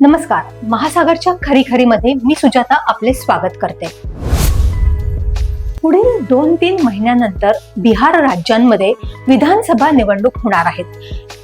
नमस्कार. महासागरच्या खरी खरी मध्ये मी सुजाता आपले स्वागत करते. पुढील 2-3 महिन्यानंतर बिहार राज्यांमध्ये विधानसभा निवडणूक होणार आहेत.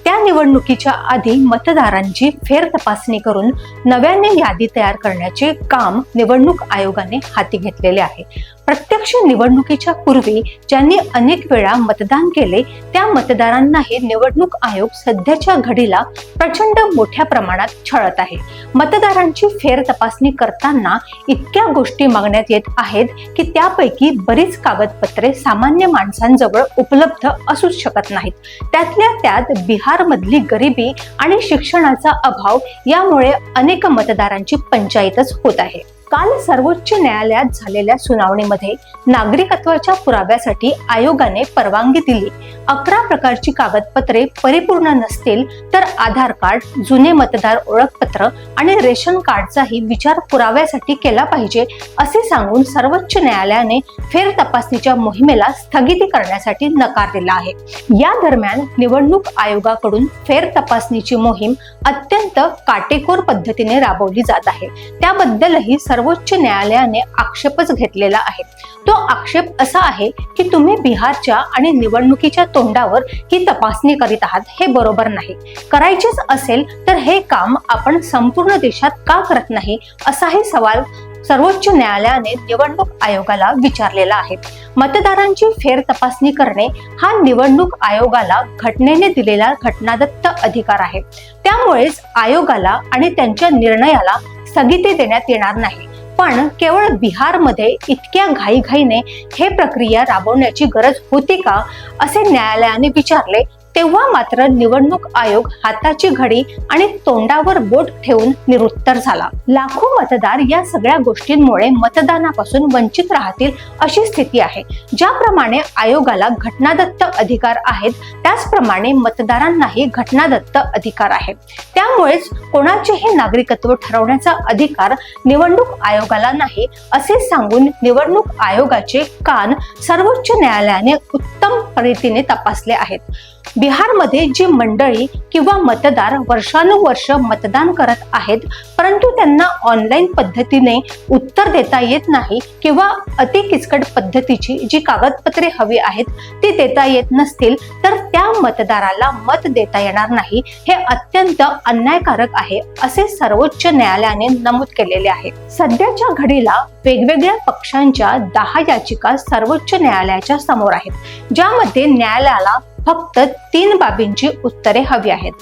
त्या निवडणुकीच्या आधी मतदारांची फेर तपासणी करून नव्याने यादी तयार करण्याचे काम निवडणूक आयोगाने हाती घेतलेले आहे. प्रत्यक्ष निवडणुकीच्या पूर्वी ज्यांनी अनेक वेळा मतदान केले त्या मतदारांना हे निवडणूक आयोग सध्याच्या घडीला प्रचंड मोठ्या प्रमाणात छळत आहे. मतदारांची फेर तपासणी करताना इतक्या गोष्टी मागण्यात येत आहेत की त्यापैकी बरीच कागदपत्रे सामान्य माणसांजवळ उपलब्ध असूच शकत नाहीत. त्यातल्या त्यात बिहार मधली गरिबी आणि शिक्षणाचा अभाव यामुळे अनेक मतदारांची पंचायतच होत आहे. काल सर्वोच्च न्यायालयात झालेल्या सुनावणीमध्ये नागरिकत्वाच्या पुराव्यासाठी आयोगाने परवानगी दिली. 11 प्रकारची कागदपत्रे परिपूर्ण नसतील तर आधार कार्ड, जुने मतदार ओळखपत्र आणि रेशन कार्डचाही विचार पुराव्यासाठी केला पाहिजे असे सांगून सर्वोच्च न्यायालयाने फेर तपासणीच्या मोहिमेला स्थगिती करण्यासाठी नकार दिला आहे. या दरम्यान निवडणूक आयोगाकडून फेर तपासणीची मोहीम अत्यंत काटेकोर पद्धतीने राबवली जात आहे. त्याबद्दलही सर्वोच्च न्यायालयाने आक्षेपच घेतलेला आहे. तो आक्षेप असा आहे की तुम्ही बिहारच्या आणि निवडणुकीच्या तोंडावर ही तपासणी करीत आहात हे बरोबर नाही. करायचेच असेल तर हे काम आपण संपूर्ण देशात का करत नाही असाही सवाल सर्वोच्च न्यायालयाने निवडणूक आयोगाला विचारलेला आहे. मतदारांची फेर तपासणी करणे हा निवडणूक आयोगाला घटनेने दिलेला घटनादत्त अधिकार आहे. त्यामुळेच आयोगाला आणि त्यांच्या निर्णयाला स्थगिती देण्यात येणार नाही. पण केवळ बिहारमध्ये इतक्या घाईघाईने हे प्रक्रिया राबवण्याची गरज होती का असे न्यायालयाने विचारले. तेव्हा मात्र निवडणूक आयोग हाताची घडी आणि तोंडावर बोट ठेवून निरुत्तर झाला. लाखो मतदार या सगळ्या गोष्टींमुळे मतदानापासून वंचित राहतील अशी स्थिती आहे. ज्याप्रमाणे आयोगाला घटनादत्त अधिकार आहेत त्याचप्रमाणे मतदारांनाही घटनादत्त अधिकार आहे. त्यामुळेच कोणाचेही नागरिकत्व ठरवण्याचा अधिकार निवडणूक आयोगाला नाही असे सांगून निवडणूक आयोगाचे कान सर्वोच्च न्यायालयाने उत्तम रीतीने तपासले आहेत. बिहारमध्ये जी मंडळी किंवा मतदार वर्षानुवर्ष मतदान करत आहेत परंतु त्यांना ऑनलाईन पद्धतीने उत्तर देता येत नाही किंवा अति किचकट पद्धतीची जी कागदपत्रे हवी आहेत ती देता येत नसतील तर त्या मतदाराला मत देता येणार नाही. हे अत्यंत अन्यायकारक आहे असे सर्वोच्च न्यायालयाने नमूद केलेले आहे. सध्याच्या घडीला वेगवेगळ्या पक्षांच्या 10 याचिका सर्वोच्च न्यायालयाच्या समोर आहेत ज्यामध्ये न्यायालयाला फक्त 3 बाबींची उत्तरे हवी आहेत.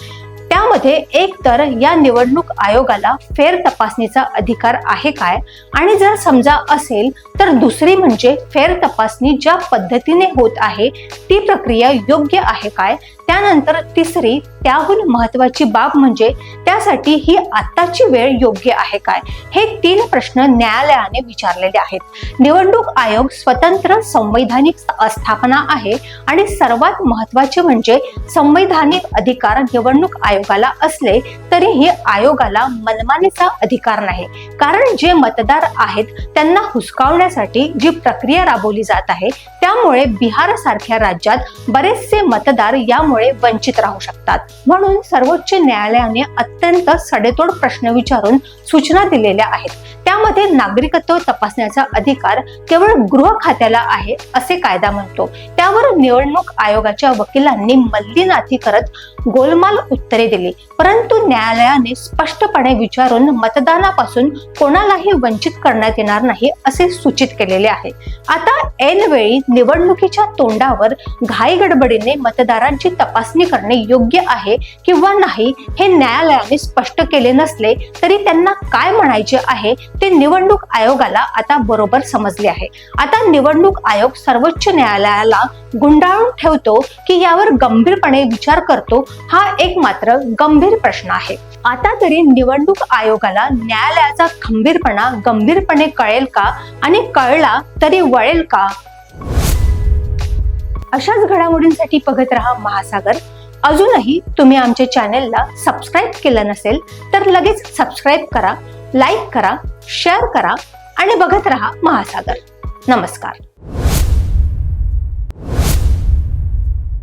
त्यामध्ये एक तर या निवडणूक आयोगाला फेर तपासणीचा अधिकार आहे काय आणि जर समजा असेल तर दुसरी म्हणजे फेर तपासणी ज्या पद्धतीने होत आहे ती प्रक्रिया योग्य आहे काय. त्यानंतर तिसरी त्याहून महत्वाची बाब म्हणजे त्यासाठी ही आताची वेळ योग्य आहे काय. हे 3 प्रश्न न्यायालयाने विचारलेले आहेत. निवडणूक आयोग स्वतंत्र संवैधानिक स्थापना आहे आणि सर्वात महत्वाचे म्हणजे संवैधानिक अधिकार निवडणूक आयोगाला असले तरीही आयोगाला मनमानीचा अधिकार नाही. कारण जे मतदार आहेत त्यांना हुसकावण्यासाठी जी प्रक्रिया राबवली जात आहे त्यामुळे बिहार सारख्या राज्यात बरेचसे मतदार यामुळे वंचित राहू शकतात. म्हणून सर्वोच्च न्यायालयाने अत्यंत सडेतोड प्रश्न विचारून सूचना दिलेल्या आहेत. त्यामध्ये नागरिकत्व तपासण्याचा अधिकार केवळ गृह खात्याला आहे असे कायदा म्हणतो. त्यावर निवडणूक आयोगाच्या वकिलांनी मल्लीनाथी करत गोलमाल उत्तरे दिली. परंतु न्यायालयाने स्पष्टपणे विचारून मतदानापासून कोणालाही वंचित करण्यात येणार नाही असे सूचित केलेले आहे. आता ऐनवेळी निवडणुकीच्या तोंडावर घाई गडबडीने मतदारांची तपासणी करणे योग्य आहे किंवा नाही हे न्यायालयाने स्पष्ट केले नसले तरी त्यांना काय म्हणायचे आहे ते निवडणूक आयोगाला आता बरोबर समजले आहे. आता निवडणूक आयोग सर्वोच्च न्यायालयाला गुंडाळून ठेवतो की यावर गंभीरपणे विचार करतो हा एक मात्र गंभीर प्रश्न आहे. आता तरी निवडणूक आयोगाला न्यायालयाचा खंबीरपणा गंभीरपणे कळेल का आणि कळला तरी वळेल का. अशाच घडामोडींसाठी बघत रहा महासागर. अजूनही तुम्ही आमच्या चॅनेलला सबस्क्राईब केलं नसेल तर लगेच सबस्क्राईब करा, लाईक करा, शेअर करा आणि बघत रहा महासागर. नमस्कार.